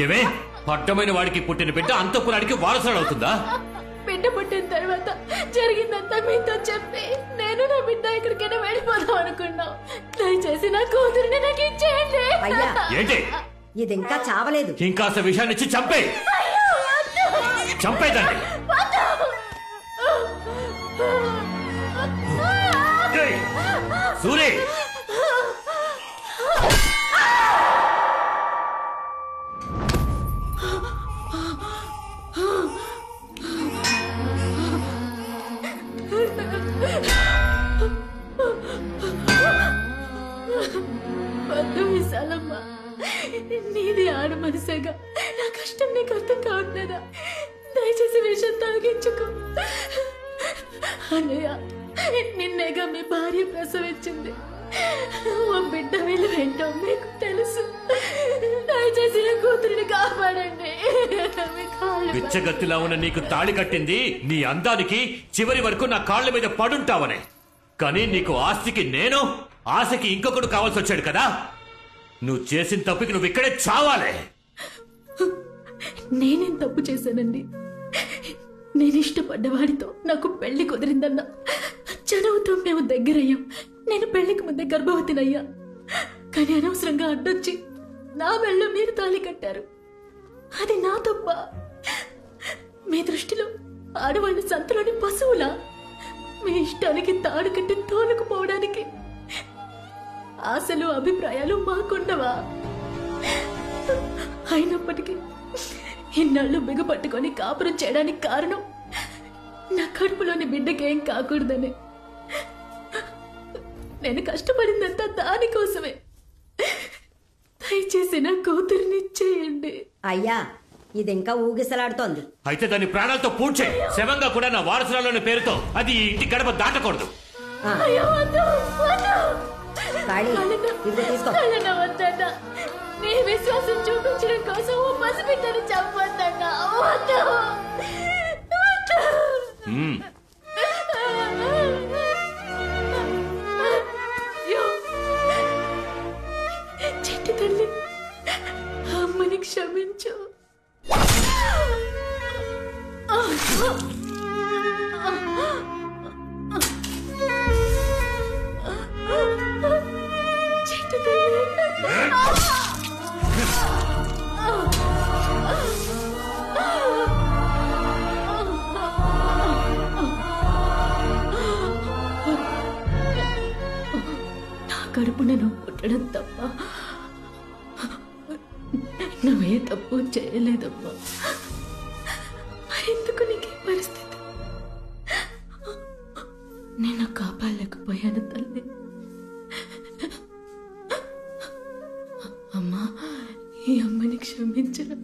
ఏమే అడ్డమైన వాడికి పుట్టిన బిడ్డ అంతఃపురానికి వారసుడు అవుతుందా? బిడ్డ పుట్టిన తర్వాత జరిగిందంతా మీతో చెప్పి నేను నా బిడ్డ ఎక్కడికైనా వెళ్ళిపోదాం అనుకున్నాం. దయచేసి నా కూతురిని నాకు ఇచ్చేయండి. ఏంటి ఇది ఇంకా చావలేదు. ఇంకాస విషయాన్ని ఇచ్చి చంపే. చంపేదండి. సూరి విశాలమ్మ, నీది ఆడ మనసేగా. నా కష్టం నీకు అర్థం కావట్లేదా? దయచేసి విషయం తాగించుకో. అన్నయ్య, నిన్నేగా మీ భార్య ప్రసవించింది. ఓ బిడ్డ విలువేంటో మీకు తెలుసు. దయచేసి నా కూతురిని కాపాడండి. బిచ్చగత్తిలా ఉన్న నీకు తాళి కట్టింది నీ అందానికి, చివరి వరకు నా కాళ్ళ మీద పడుంటావనే. కానీ నీకు ఆస్తికి నేను, ఆశకి ఇంకొకడు కావాల్సి వచ్చాడు కదా. నువ్వు చేసిన తప్పుకి నువ్వు ఇక్కడే చావాలే. నేనేం తప్పు చేశానండి? నేను ఇష్టపడ్డవాడితో నాకు పెళ్లి కుదిరిందన్నా చదువుతో మేము దగ్గరయ్యాం. నేను పెళ్లికి ముందే గర్భవతినయ్యా. కానీ అనవసరంగా అడ్డొచ్చి నా మెళ్ళ మీరు తాళి కట్టారు. అది నా తప్ప? మీ దృష్టిలో ఆడవాళ్ళ సంతలోని పశువులా? మీ ఇష్టానికి తాడు కట్టి తోలుకుపోవడానికి ఆశలు అభిప్రాయాలు మాకుండవా? అయినప్పటికీ ఇన్నాళ్ళు బిగపట్టుకొని కాపురం చేయడానికి కారణం నా కడుపులోని బిడ్డకేం కాకూడదని. నేను కష్టపడిందంతా దానికోసమే. దయచేసి నా కూతురిని ఇచ్చేయండి. అయ్యా, ఇది ఇంకా ఊగిసలాడుతోంది. అయితే దాని ప్రాణాలతో పూడ్చే. శవంగా కూడా నా వారసురాలనే పేరుతో అది ఇంటి గడప దాటకూడదు. నీ విశ్వాసం చూపించడం కోసం పసిబిడ్డని చంపొద్దన్నా. చెట్టు తల్లి, అమ్మని క్షమించు. చెట్టు తల్లి, కడుపున నువ్వు పుట్టడం తప్ప నువ్వే తప్పు చేయలేదమ్మా. మరెందుకు నీకే పరిస్థితి? నేను కాపాడలేకపోయాను తల్లి. అమ్మా, ఈ అమ్మని క్షమించరా.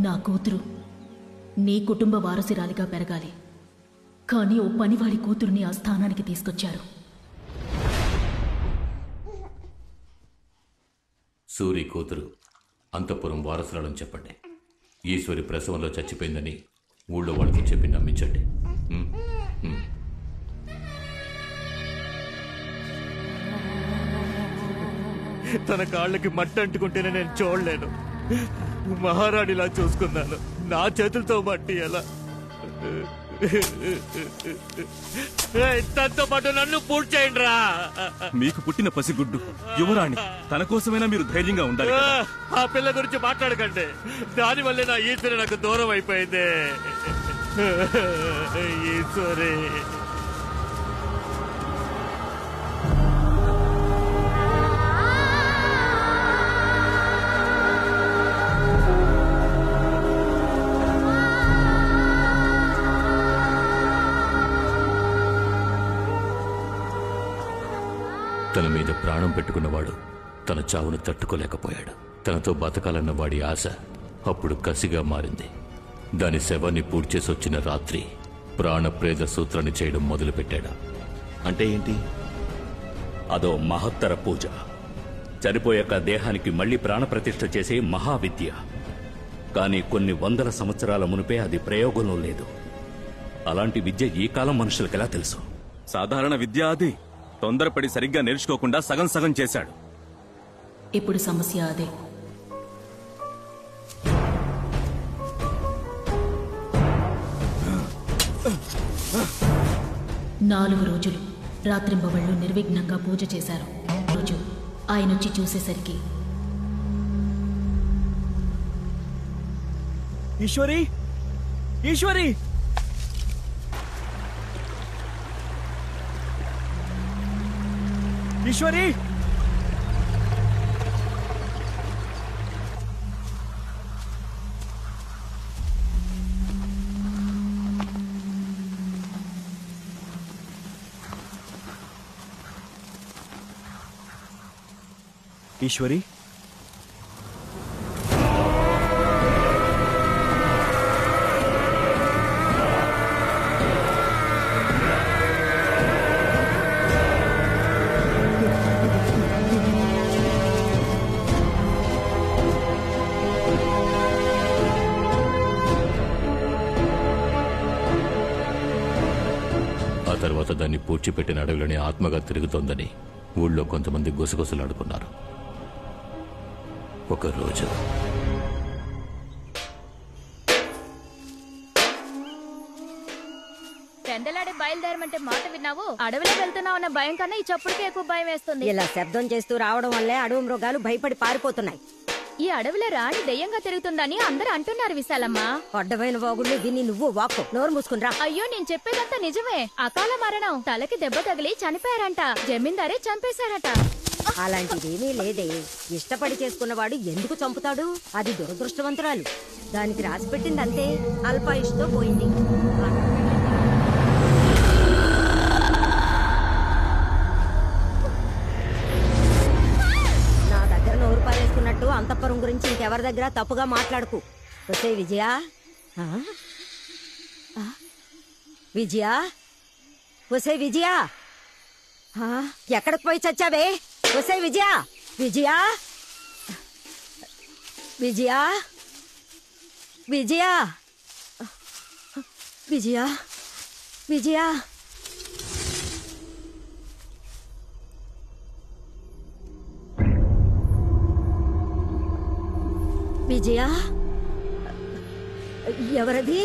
నా కూతురు నీ కుటుంబ వారసురాలిగా పెరగాలి. కానీ ఓ పనివాడి కూతురుని ఆ స్థానానికి తీసుకొచ్చారు. సూరి కూతురు అంతఃపురం వారసురాలని చెప్పండి. ఈశ్వరి ప్రసవంలో చచ్చిపోయిందని ఊళ్ళో వాళ్ళతో చెప్పి నమ్మించండి. తన కాళ్ళకి మట్టి అంటుకుంటేనే నేను చూడలేను. మహారాణిలా చూసుకున్నాను. నా చేతులతో మట్టి ఎలా? తనతో పాటు నన్ను పూర్తి చేయండి రా. మీకు పుట్టిన పసిగుడ్డు యువరాణి. తన కోసమైనా మీరు ధైర్యంగా ఉండాలి. ఆ పిల్ల గురించి మాట్లాడకండి. దానివల్లే నా ఈశ్వరి నాకు దూరం అయిపోయింది. ఈశ్వరి, తన మీద ప్రాణం పెట్టుకున్నవాడు తన చావును తట్టుకోలేకపోయాడు. తనతో బతకాలన్న వాడి ఆశ అప్పుడు కసిగా మారింది. దాని శవాన్ని పూడ్చేసి వచ్చిన రాత్రి ప్రాణప్రేద సూత్రాన్ని చేయడం మొదలుపెట్టాడు. అంటే ఏంటి? అదో మహత్తర పూజ. చనిపోయాక దేహానికి మళ్లీ ప్రాణప్రతిష్ఠ చేసే మహావిద్య. కానీ కొన్ని వందల సంవత్సరాల మునిపే అది ప్రయోగంలో లేదు. అలాంటి విద్య ఈ కాలం మనుషులకెలా తెలుసు? సాధారణ విద్య అది. తొందరపడి సరిగ్గా నేర్చుకోకుండా సగం సగం చేశాడు. ఇప్పుడు సమస్య అదే. నాలుగు రోజులు రాత్రింబవళ్ళు నిర్విఘ్నంగా పూజ చేశారు. రోజు ఆయనొచ్చి చూసేసరికి ఈశ్వరి, ఈశ్వరి, ఈశ్వరి, ఈశ్వరి, ఆ తర్వాత దాన్ని పూడ్చిపెట్టిన అడవిలోని ఆత్మగా తిరుగుతోందని ఊళ్ళో కొంతమంది గుసగుసలాడుకున్నారు. ఒక రోజు పెందలాడే బయలుదేరమంటే మాట విన్నావు? అడవిలో వెళ్తున్నావు అన్న భయం కన్నా ఈ చప్పుడుకి ఎక్కువ భయం వేస్తుంది. ఇలా శబ్దం చేస్తూ రావడం వల్లే అడవి మృగాలు భయపడి పారిపోతున్నాయి. ఈ అడవిలో రాణి దెయ్యంగా తిరుగుతుందని అందరూ అంటున్నారు విశాలమ్మ. అడ్డమైన వాగుళ్ళు విని నువ్వు వాక్కు. నోరు మూసుకుని రా. అయ్యో, నేను చెప్పేదంతా నిజమే. అకాల మరణం, తలకి దెబ్బ తగిలి చనిపోయారంట. జమీందారే చంపేశారట. అలాంటిదేమీ లేదే. ఇష్టపడి చేసుకున్నవాడు ఎందుకు చంపుతాడు? అది దురదృష్టవంతురాలు. దానికి రాసి పెట్టింది అంతే. అల్పాయుష్తో పోయింది. నా దగ్గర నోరు పారేసుకున్నట్టు అంతఃపురం గురించి ఇంకెవరి దగ్గర తప్పుగా మాట్లాడుకు. వస్తే విజయా, విజయా, వసే విజయా, ఎక్కడికి పోయి చచ్చావే? వసే విజయా, విజయా, విజయా, విజయా, విజయా, విజయా, విజయా, ఎవరది?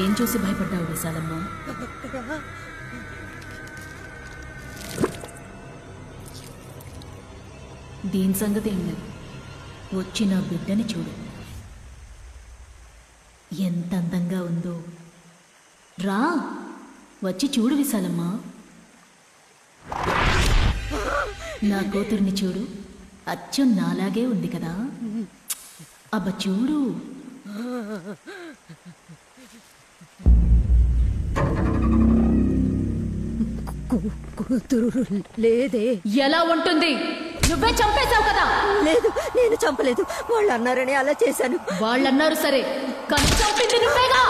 ఏం చూసి భయపడ్డావు విశాలమ్మ? దీని సంగతి ఏం లేదు. వచ్చి నా బిడ్డని చూడు, ఎంత అందంగా ఉందో. రా, వచ్చి చూడు విశాలమ్మ. నా కూతుర్ని చూడు, అచ్చం నాలాగే ఉంది కదా. అబ్బ చూడు. కూతురు లేదే. ఎలా ఉంటుంది? నువ్వే చంపేశావు కదా. లేదు, నేను చంపలేదు. వాళ్ళు అన్నారని అలా చేశాను. వాళ్ళన్నారు సరే, కానీ చంపింది నువ్వేగా.